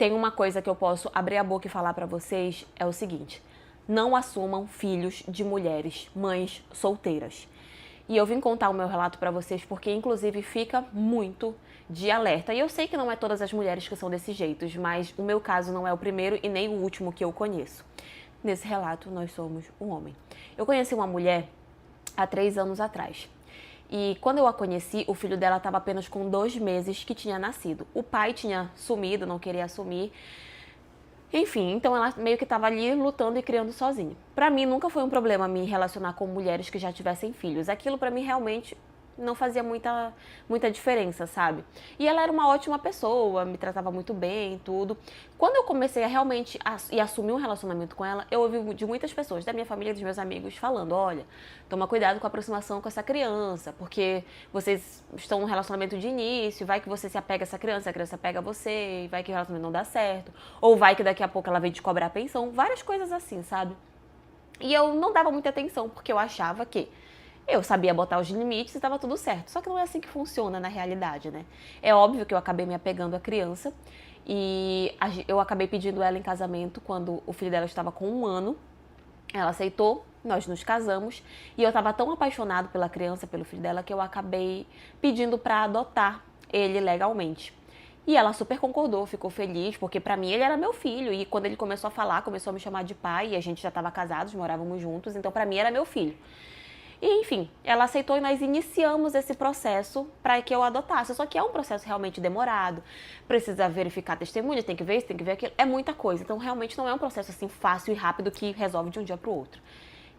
tem uma coisa que eu posso abrir a boca e falar pra vocês, é o seguinte: não assumam filhos de mulheres, mães solteiras. E eu vim contar o meu relato pra vocês porque, inclusive, fica muito de alerta. E eu sei que não é todas as mulheres que são desse jeito, mas o meu caso não é o primeiro e nem o último que eu conheço. Nesse relato, nós somos um homem. Eu conheci uma mulher há 3 anos atrás. E quando eu a conheci, o filho dela estava apenas com 2 meses que tinha nascido. O pai tinha sumido, não queria assumir. Enfim, então ela meio que estava ali lutando e criando sozinha. Pra mim nunca foi um problema me relacionar com mulheres que já tivessem filhos. Aquilo pra mim realmente não fazia muita diferença, sabe? E ela era uma ótima pessoa, me tratava muito bem, tudo. Quando eu comecei a realmente assumir um relacionamento com ela, eu ouvi de muitas pessoas, da minha família e dos meus amigos, falando: olha, toma cuidado com a aproximação com essa criança, porque vocês estão num relacionamento de início, vai que você se apega a essa criança, a criança pega você, vai que o relacionamento não dá certo, ou vai que daqui a pouco ela vem te cobrar a pensão, várias coisas assim, sabe? E eu não dava muita atenção, porque eu achava que eu sabia botar os limites e estava tudo certo. Só que não é assim que funciona na realidade, né? É óbvio que eu acabei me apegando à criança e eu acabei pedindo ela em casamento quando o filho dela estava com 1 ano. Ela aceitou, nós nos casamos e eu estava tão apaixonado pela criança, pelo filho dela, que eu acabei pedindo para adotar ele legalmente. E ela super concordou, ficou feliz, porque pra mim ele era meu filho. E quando ele começou a falar, começou a me chamar de pai, e a gente já estava casados, morávamos juntos, então pra mim era meu filho. E, enfim, ela aceitou e nós iniciamos esse processo para que eu adotasse. Só que é um processo realmente demorado, precisa verificar testemunha, tem que ver isso, tem que ver aquilo, é muita coisa. Então, realmente não é um processo assim fácil e rápido que resolve de um dia para o outro.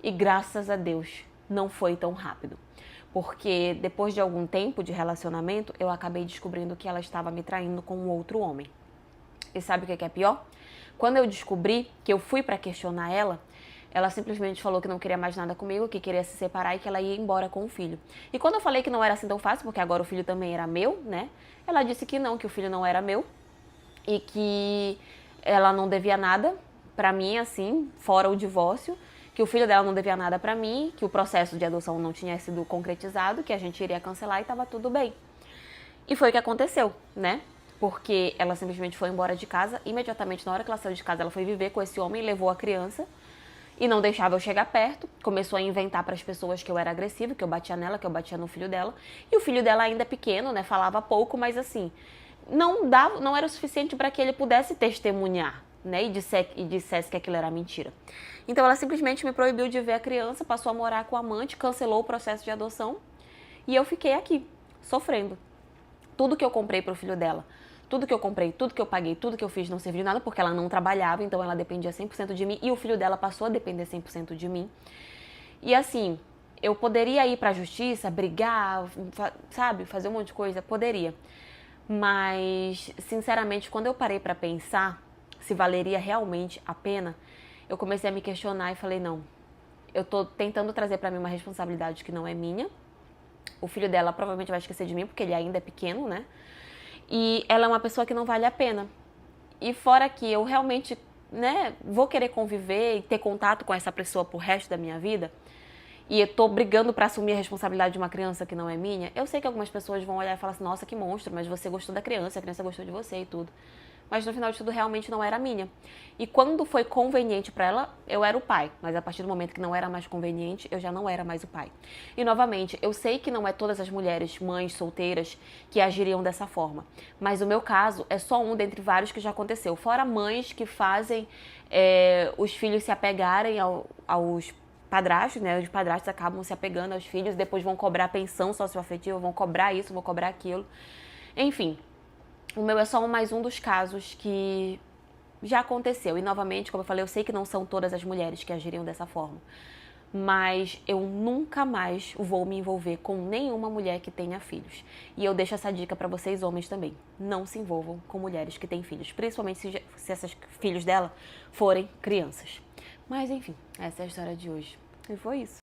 E graças a Deus, não foi tão rápido. Porque depois de algum tempo de relacionamento, eu acabei descobrindo que ela estava me traindo com um outro homem. E sabe o que é pior? Quando eu descobri, que eu fui para questionar ela simplesmente falou que não queria mais nada comigo, que queria se separar e que ela ia embora com o filho. E quando eu falei que não era assim tão fácil, porque agora o filho também era meu, né? Ela disse que não, que o filho não era meu e que ela não devia nada pra mim, assim, fora o divórcio, que o filho dela não devia nada pra mim, que o processo de adoção não tinha sido concretizado, que a gente iria cancelar e tava tudo bem. E foi o que aconteceu, né? Porque ela simplesmente foi embora de casa, imediatamente na hora que ela saiu de casa, ela foi viver com esse homem, levou a criança e não deixava eu chegar perto, começou a inventar para as pessoas que eu era agressivo, que eu batia nela, que eu batia no filho dela. E o filho dela ainda pequeno, né, falava pouco, mas assim, não era o suficiente para que ele pudesse testemunhar, né, e dissesse que aquilo era mentira. Então ela simplesmente me proibiu de ver a criança, passou a morar com o amante, cancelou o processo de adoção e eu fiquei aqui, sofrendo. Tudo que eu comprei pro filho dela, tudo que eu comprei, tudo que eu paguei, tudo que eu fiz não serviu de nada porque ela não trabalhava, então ela dependia 100% de mim e o filho dela passou a depender 100% de mim. E assim, eu poderia ir pra justiça, brigar, sabe, fazer um monte de coisa, poderia. Mas, sinceramente, quando eu parei pra pensar se valeria realmente a pena, eu comecei a me questionar e falei: não, eu tô tentando trazer pra mim uma responsabilidade que não é minha. O filho dela provavelmente vai esquecer de mim porque ele ainda é pequeno, né? E ela é uma pessoa que não vale a pena. E fora que eu realmente, né, vou querer conviver e ter contato com essa pessoa pro resto da minha vida, e eu tô brigando pra assumir a responsabilidade de uma criança que não é minha, eu sei que algumas pessoas vão olhar e falar assim: nossa, que monstro, mas você gostou da criança, a criança gostou de você e tudo. Mas no final de tudo realmente não era minha. E quando foi conveniente pra ela, eu era o pai. Mas a partir do momento que não era mais conveniente, eu já não era mais o pai. E novamente, eu sei que não é todas as mulheres, mães, solteiras, que agiriam dessa forma. Mas o meu caso é só um dentre vários que já aconteceu. Fora mães que fazem os filhos se apegarem aos padrastos, né? Os padrastos acabam se apegando aos filhos, depois vão cobrar pensão socioafetiva, vão cobrar isso, vão cobrar aquilo. Enfim, o meu é só mais um dos casos que já aconteceu. E novamente, como eu falei, eu sei que não são todas as mulheres que agiriam dessa forma. Mas eu nunca mais vou me envolver com nenhuma mulher que tenha filhos. E eu deixo essa dica pra vocês homens também. Não se envolvam com mulheres que têm filhos, principalmente se esses filhos dela forem crianças. Mas enfim, essa é a história de hoje. E foi isso.